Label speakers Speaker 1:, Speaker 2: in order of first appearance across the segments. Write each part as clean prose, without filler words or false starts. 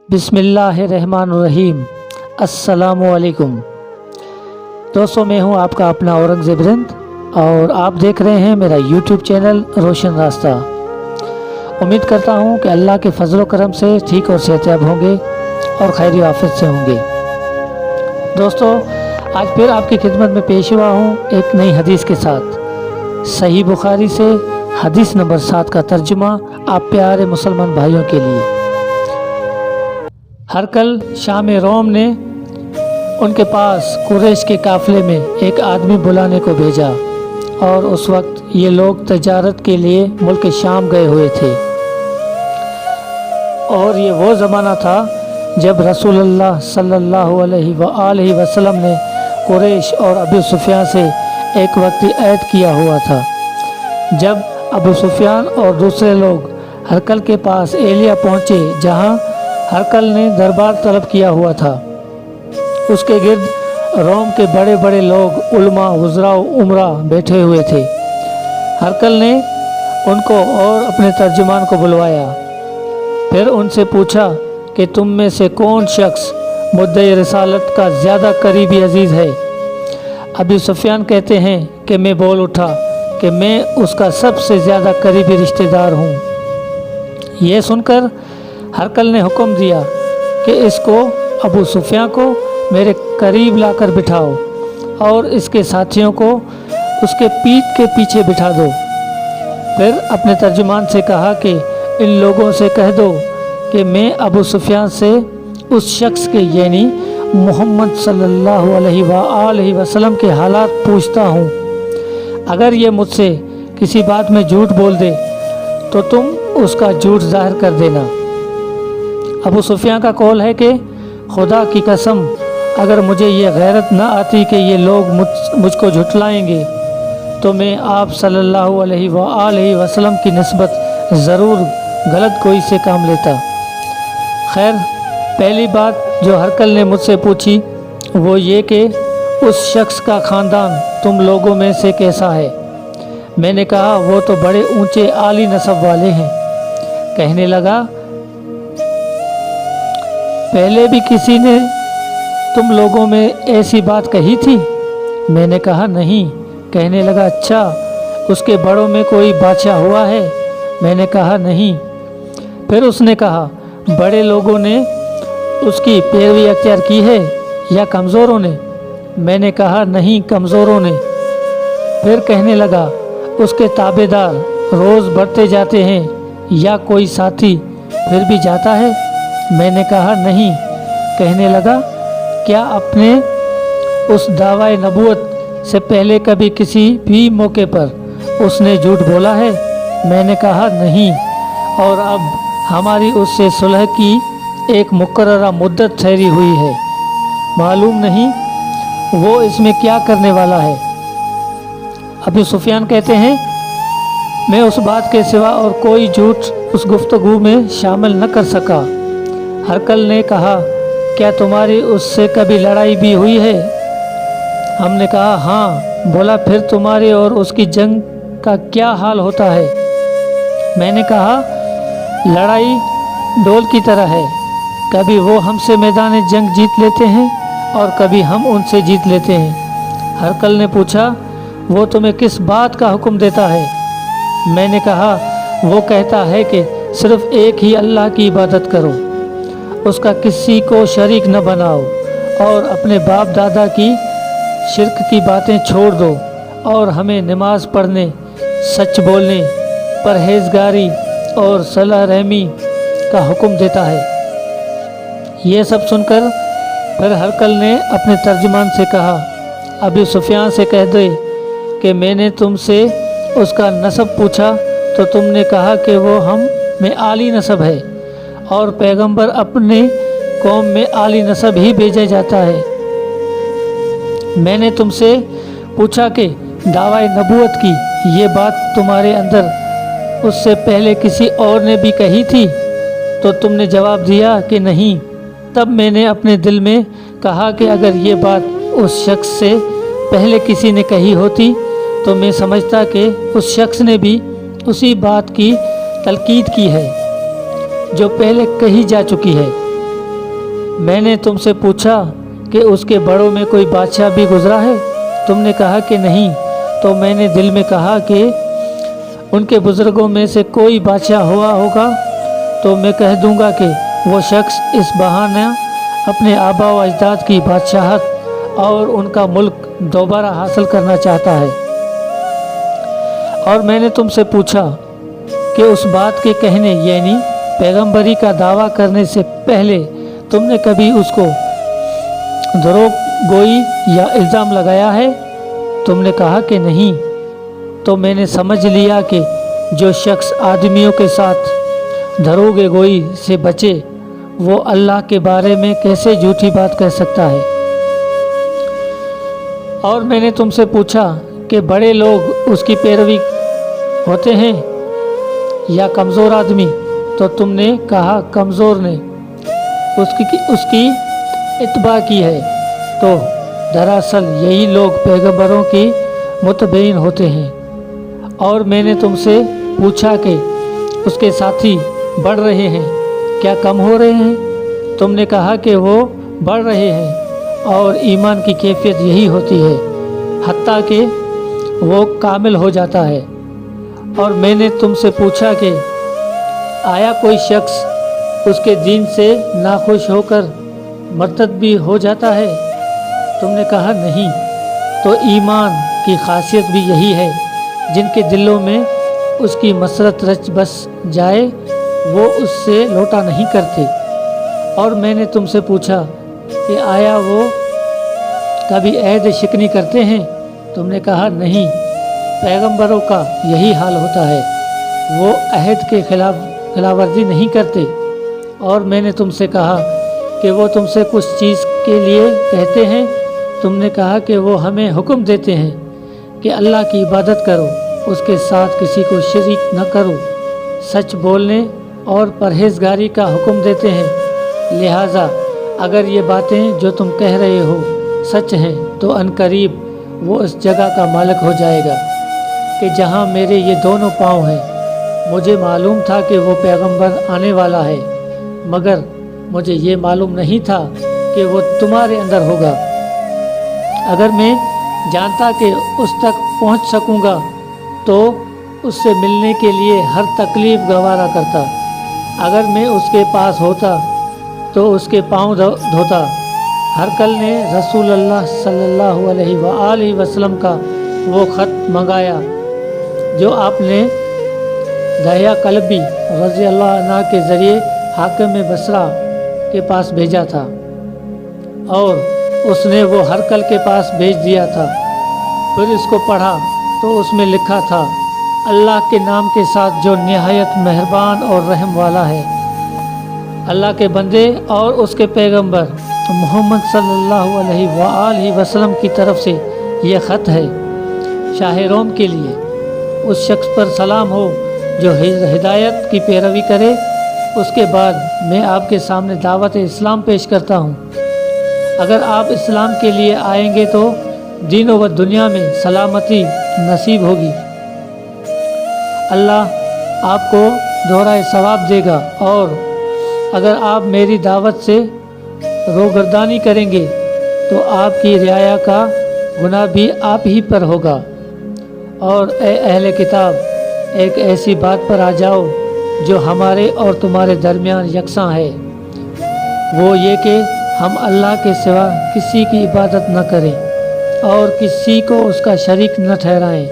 Speaker 1: बिस्मिल्लाहिर्रहमानिर्रहीम। अस्सलामुअलैकुम दोस्तों, मैं हूं आपका अपना औरंगज़ेब रिंद और आप देख रहे हैं मेरा यूट्यूब चैनल रोशन रास्ता। उम्मीद करता हूं कि अल्लाह के फजल करम से ठीक और सेहतयाब होंगे और खैर आफियत से होंगे। दोस्तों, आज फिर आपकी खिदमत में पेश हुआ हूं एक नई हदीस के साथ। सही बुखारी से हदीस नंबर 7 का तर्जुमा आप प्यारे मुसलमान भाइयों के लिए। हरकल शाम रोम ने उनके पास कुरैश के काफ़िले में एक आदमी बुलाने को भेजा और उस वक्त ये लोग तजारत के लिए मुल्क शाम गए हुए थे और ये वो ज़माना था जब रसूलुल्लाह सल्लल्लाहु अलैहि वसल्लम ने कुरैश और अबू सुफियान से एक वक्त ऐद किया हुआ था। जब अबू सुफियान और दूसरे लोग हरकल के पास एलिया पहुँचे जहाँ हरकल ने दरबार तलब किया हुआ था, उसके गिर्द रोम के बड़े बड़े लोग उलमा वज़रा उमरा बैठे हुए थे। हरकल ने उनको और अपने तर्जुमान को बुलवाया, फिर उनसे पूछा कि तुम में से कौन शख्स मुद्दे रिसालत का ज़्यादा करीबी अजीज़ है। अबू सुफियान कहते हैं कि मैं बोल उठा कि मैं उसका सबसे ज़्यादा करीबी रिश्तेदार हूँ। ये सुनकर हरकल ने हुक्म दिया कि इसको अबू सुफियान को मेरे करीब लाकर बिठाओ और इसके साथियों को उसके पीठ के पीछे बिठा दो। फिर अपने तर्जुमान से कहा कि इन लोगों से कह दो कि मैं अबू सुफियान से उस शख्स के यानी मोहम्मद सल्लल्लाहु अलैहि वसल्लम के हालात पूछता हूँ। अगर ये मुझसे किसी बात में झूठ बोल दे तो तुम उसका झूठ जाहिर कर देना। अबू सुफियान का कौल है कि खुदा की कसम, अगर मुझे ये गैरत न आती कि ये लोग मुझको झुठलाएंगे तो मैं आप सल्लल्लाहु अलैहि वसल्लम की निस्बत ज़रूर गलत कोई से काम लेता। खैर, पहली बात जो हरकल ने मुझसे पूछी वो ये कि उस शख्स का ख़ानदान तुम लोगों में से कैसा है। मैंने कहा वो तो बड़े ऊंचे आली नस्ब वाले हैं। कहने लगा, पहले भी किसी ने तुम लोगों में ऐसी बात कही थी। मैंने कहा नहीं। कहने लगा, अच्छा, उसके बड़ों में कोई बादशाह हुआ है। मैंने कहा नहीं। फिर उसने कहा, बड़े लोगों ने उसकी पैरवी अख्तियार की है या कमज़ोरों ने। मैंने कहा नहीं, कमज़ोरों ने। फिर कहने लगा, उसके ताबेदार रोज़ बढ़ते जाते हैं या कोई साथी फिर भी जाता है। मैंने कहा नहीं। कहने लगा, क्या अपने उस दावा नबूवत से पहले कभी किसी भी मौके पर उसने झूठ बोला है। मैंने कहा नहीं। और अब हमारी उससे सुलह की एक मुकर्ररा मुद्दत ठहरी हुई है, मालूम नहीं वो इसमें क्या करने वाला है। अबू सुफियान कहते हैं, मैं उस बात के सिवा और कोई झूठ उस गुफ्तगू में शामिल न कर सका। हरकल ने कहा, क्या तुम्हारी उससे कभी लड़ाई भी हुई है। हमने कहा हाँ। बोला, फिर तुम्हारी और उसकी जंग का क्या हाल होता है। मैंने कहा, लड़ाई डोल की तरह है, कभी वो हमसे मैदान जंग जीत लेते हैं और कभी हम उनसे जीत लेते हैं। हरकल ने पूछा, वो तुम्हें किस बात का हुक्म देता है। मैंने कहा, वो कहता है कि सिर्फ़ एक ही अल्लाह की इबादत करो, उसका किसी को शरीक न बनाओ और अपने बाप दादा की शिरक की बातें छोड़ दो और हमें नमाज पढ़ने, सच बोलने, परहेजगारी और सलाह रहमी का हुक्म देता है। ये सब सुनकर फिर हरकल ने अपने तर्जुमान से कहा, अबू सुफियान से कह दे कि मैंने तुमसे उसका नस्ब पूछा तो तुमने कहा कि वो हम में आली नस्ब है और पैगंबर अपने कौम में आली नस्ब ही भेजा जाता है। मैंने तुमसे पूछा कि दावाए नबूवत की ये बात तुम्हारे अंदर उससे पहले किसी और ने भी कही थी तो तुमने जवाब दिया कि नहीं। तब मैंने अपने दिल में कहा कि अगर ये बात उस शख्स से पहले किसी ने कही होती तो मैं समझता कि उस शख्स ने भी उसी बात की तलकीद की है जो पहले कही जा चुकी है। मैंने तुमसे पूछा कि उसके बड़ों में कोई बादशाह भी गुजरा है? तुमने कहा कि नहीं। तो मैंने दिल में कहा कि उनके बुज़ुर्गों में से कोई बादशाह हुआ होगा तो मैं कह दूंगा कि वो शख्स इस बहाने अपने आबा व अजदाद की बादशाहत और उनका मुल्क दोबारा हासिल करना चाहता है। और मैंने तुमसे पूछा कि उस बात के कहने यानी पैगंबरी का दावा करने से पहले तुमने कभी उसको दरोग गोई या इल्ज़ाम लगाया है? तुमने कहा कि नहीं। तो मैंने समझ लिया कि जो शख्स आदमियों के साथ दरोगे गोई से बचे वो अल्लाह के बारे में कैसे झूठी बात कह सकता है। और मैंने तुमसे पूछा कि बड़े लोग उसकी पैरवी होते हैं या कमज़ोर आदमी? तो तुमने कहा कमज़ोर ने उसकी इत्बा की है। तो दरअसल यही लोग पैगंबरों की मुतबईन होते हैं। और मैंने तुमसे पूछा कि उसके साथी बढ़ रहे हैं क्या कम हो रहे हैं? तुमने कहा कि वो बढ़ रहे हैं और ईमान की कैफियत यही होती है हत्ता कि वो कामिल हो जाता है। और मैंने तुमसे पूछा कि आया कोई शख्स उसके दीन से नाखुश होकर मर्तद भी हो जाता है? तुमने कहा नहीं। तो ईमान की खासियत भी यही है जिनके दिलों में उसकी मसरत रच बस जाए वो उससे लौटा नहीं करते। और मैंने तुमसे पूछा कि आया वो कभी अहद शिकनी करते हैं? तुमने कहा नहीं। पैगंबरों का यही हाल होता है, वो अहद के खिलाफवर्जी नहीं करते। और मैंने तुमसे कहा कि वो तुमसे कुछ चीज़ के लिए कहते हैं। तुमने कहा कि वो हमें हुक्म देते हैं कि अल्लाह की इबादत करो, उसके साथ किसी को शरीक न करो, सच बोलने और परहेजगारी का हुक्म देते हैं। लिहाजा अगर ये बातें जो तुम कह रहे हो सच हैं तो अनकरीब वो उस जगह का मालिक हो जाएगा कि जहाँ मेरे ये दोनों पाँव हैं। मुझे मालूम था कि वो पैगंबर आने वाला है, मगर मुझे ये मालूम नहीं था कि वो तुम्हारे अंदर होगा। अगर मैं जानता कि उस तक पहुंच सकूंगा तो उससे मिलने के लिए हर तकलीफ़ गवारा करता। अगर मैं उसके पास होता तो उसके पाँव धोता। हरकल ने रसूल अल्लाह सल्लल्लाहु अलैहि वसल्लम का वो ख़त मंगाया जो आपने दहिया कल्बी रज़ी अल्लाह अन्हा के ज़रिए हाकिम बसरा के पास भेजा था और उसने वो हरकल के पास भेज दिया था। फिर इसको पढ़ा तो उसमें लिखा था, अल्लाह के नाम के साथ जो निहायत मेहरबान और रहम वाला है। अल्लाह के बंदे और उसके पैगंबर मोहम्मद सल्लल्लाहु अलैहि वसल्लम की तरफ से ये ख़त है। शाह रोम के लिए उस शख्स पर सलाम हो जो हिदायत की पैरवी करे। उसके बाद मैं आपके सामने दावत इस्लाम पेश करता हूँ। अगर आप इस्लाम के लिए आएंगे तो दीन व दुनिया में सलामती नसीब होगी। अल्लाह आपको दोहरा सवाब देगा। और अगर आप मेरी दावत से रोगर्दानी करेंगे तो आपकी रियाया का गुनाह भी आप ही पर होगा। और ए अहले किताब, एक ऐसी बात पर आ जाओ जो हमारे और तुम्हारे दरमियान यकसां है, वो ये कि हम अल्लाह के सिवा किसी की इबादत न करें और किसी को उसका शरीक न ठहराएं,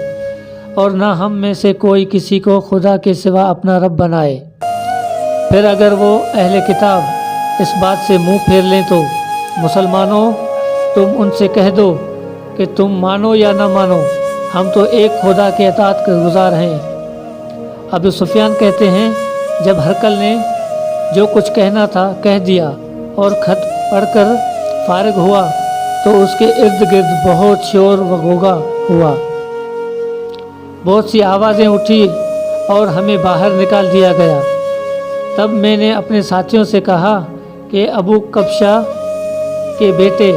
Speaker 1: और न हम में से कोई किसी को खुदा के सिवा अपना रब बनाए। फिर अगर वो अहले किताब इस बात से मुंह फेर लें तो मुसलमानों, तुम उनसे कह दो कि तुम मानो या न मानो, हम तो एक खुदा के अताअत के गुजार हैं। अबू सुफियान कहते हैं, जब हरकल ने जो कुछ कहना था कह दिया और ख़त पढ़कर फारिग हुआ तो उसके इर्द गिर्द बहुत शोर व गोगा हुआ। बहुत सी आवाज़ें उठी और हमें बाहर निकाल दिया गया। तब मैंने अपने साथियों से कहा कि अबू कबशा के बेटे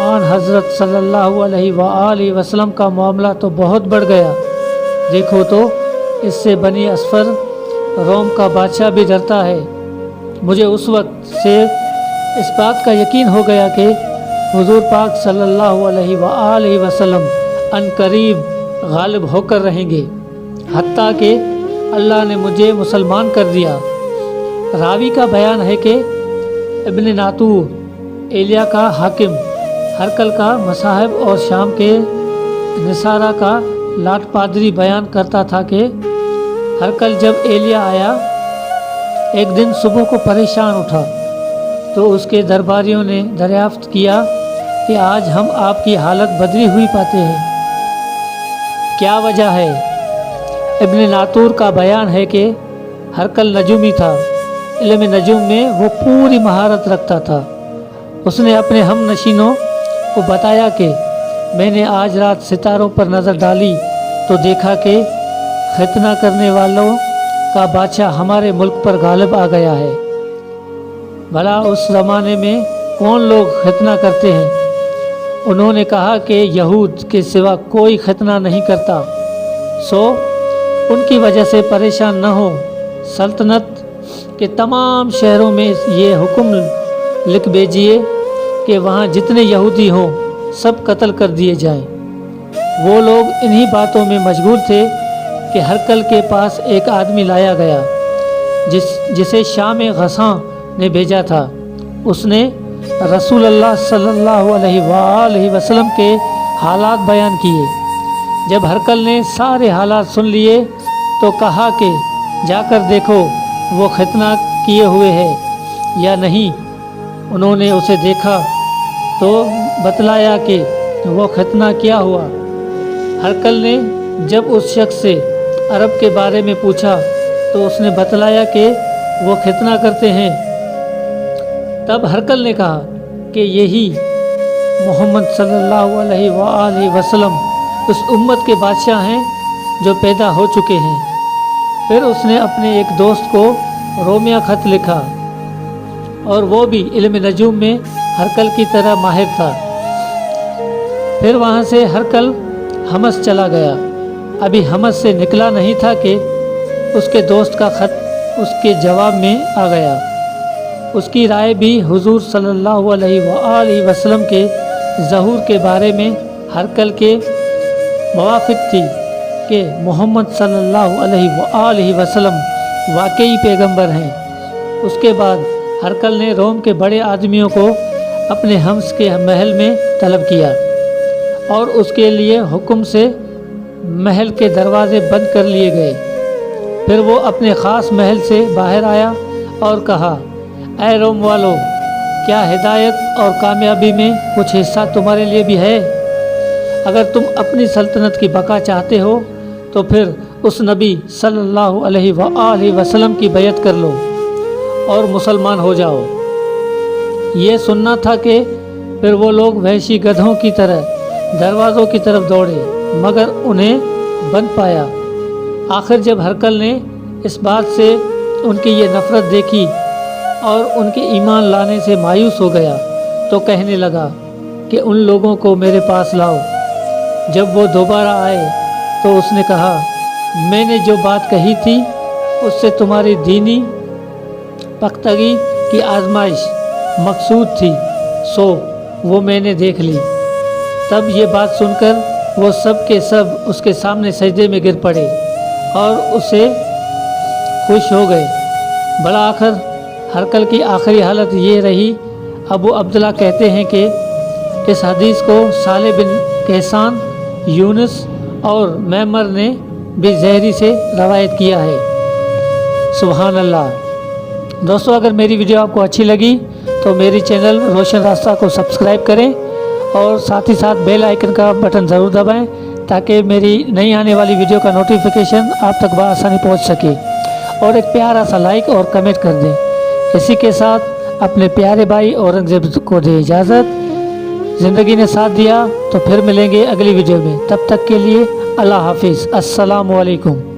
Speaker 1: आन हज़रत सल्लल्लाहु अलैहि वसल्लम का मामला तो बहुत बढ़ गया। देखो तो इससे बनी असफर रोम का बादशाह भी डरता है। मुझे उस वक्त से इस बात का यकीन हो गया कि हुजूर पाक सल्लल्लाहु अलैहि वसल्लम अनकरीब गालिब होकर रहेंगे, हत्ता कि अल्लाह ने मुझे मुसलमान कर दिया। रावी का बयान है कि इब्न नातूर एलिया का हाकिम, हरकल का मसाहिब और शाम के निसारा का लाट पादरी बयान करता था कि हरकल जब एलिया आया एक दिन सुबह को परेशान उठा तो उसके दरबारियों ने दरियाफ्त किया कि आज हम आपकी हालत बदली हुई पाते हैं, क्या वजह है? इब्न नातूर का बयान है कि हरकल नजूमी था, इल्म नजूम में वो पूरी महारत रखता था। उसने अपने हम नशीनों को बताया कि मैंने आज रात सितारों पर नज़र डाली तो देखा कि खतना करने वालों का बादशाह हमारे मुल्क पर गालिब आ गया है। भला उस ज़माने में कौन लोग खतना करते हैं? उन्होंने कहा कि यहूद के सिवा कोई खतना नहीं करता, सो उनकी वजह से परेशान न हो। सल्तनत के तमाम शहरों में ये हुक्म लिख भेजिए कि वहाँ जितने यहूदी हों सब कत्ल कर दिए जाएं। वो लोग इन्हीं बातों में मशगूल थे कि हरकल के पास एक आदमी लाया गया जिसे शाम गसां ने भेजा था। उसने रसूलुल्लाह सल्लल्लाहु अलैहि वसल्लम के हालात बयान किए। जब हरकल ने सारे हालात सुन लिए तो कहा कि जाकर देखो वो खतना किए हुए है या नहीं। उन्होंने उसे देखा तो बतलाया कि वो खतना किया हुआ। हरकल ने जब उस शख्स से अरब के बारे में पूछा तो उसने बतलाया कि वो खतना करते हैं। तब हरकल ने कहा कि यही मोहम्मद सल्लल्लाहु अलैहि वसल्लम उस उम्मत के बादशाह हैं जो पैदा हो चुके हैं। फिर उसने अपने एक दोस्त को रोमिया ख़त लिखा और वो भी इल्म नजूम में हरकल की तरह माहिर था। फिर वहाँ से हरकल हमस चला गया। अभी हमस से निकला नहीं था कि उसके दोस्त का ख़त उसके जवाब में आ गया। उसकी राय भी हुजूर सल्लल्लाहु अलैहि वसल्लम के ज़हूर के बारे में हरकल के मुवाफिक थी कि मोहम्मद सल्लल्लाहु अलैहि वसल्लम वाकई पैगंबर हैं। उसके बाद हरकल ने रोम के बड़े आदमियों को अपने हम्स के महल में तलब किया और उसके लिए हुक्म से महल के दरवाजे बंद कर लिए गए। फिर वो अपने ख़ास महल से बाहर आया और कहा, ऐ रोम वालों, क्या हिदायत और कामयाबी में कुछ हिस्सा तुम्हारे लिए भी है? अगर तुम अपनी सल्तनत की बका चाहते हो तो फिर उस नबी सल्लल्लाहु अलैहि वसल्लम की बैयत कर लो और मुसलमान हो जाओ। ये सुनना था कि फिर वो लोग वहशी गधों की तरह दरवाज़ों की तरफ दौड़े मगर उन्हें बंद पाया। आखिर जब हरकल ने इस बात से उनकी ये नफ़रत देखी और उनके ईमान लाने से मायूस हो गया तो कहने लगा कि उन लोगों को मेरे पास लाओ। जब वो दोबारा आए तो उसने कहा, मैंने जो बात कही थी उससे तुम्हारी दीनी पख्तगी की आजमाइश मकसूद थी, सो वो मैंने देख ली। तब ये बात सुनकर वो सब के सब उसके सामने सजदे में गिर पड़े और उसे खुश हो गए। बड़ा आखिर हरकल की आखिरी हालत ये रही। अबू अब्दुल्ला कहते हैं कि इस हदीस को साले बिन कहसान, यूनुस और मैमर ने भी ज़हरी से रवायत किया है। सुभान अल्लाह। दोस्तों, अगर मेरी वीडियो आपको अच्छी लगी तो मेरी चैनल रोशन रास्ता को सब्सक्राइब करें और साथ ही साथ बेल आइकन का बटन ज़रूर दबाएं ताकि मेरी नई आने वाली वीडियो का नोटिफिकेशन आप तक बआसानी पहुंच सके, और एक प्यारा सा लाइक और कमेंट कर दें। इसी के साथ अपने प्यारे भाई औरंगज़ेब को दे इजाज़त। ज़िंदगी ने साथ दिया तो फिर मिलेंगे अगली वीडियो में। तब तक के लिए अल्लाह हाफिज़। अस्सलामु अलैकुम।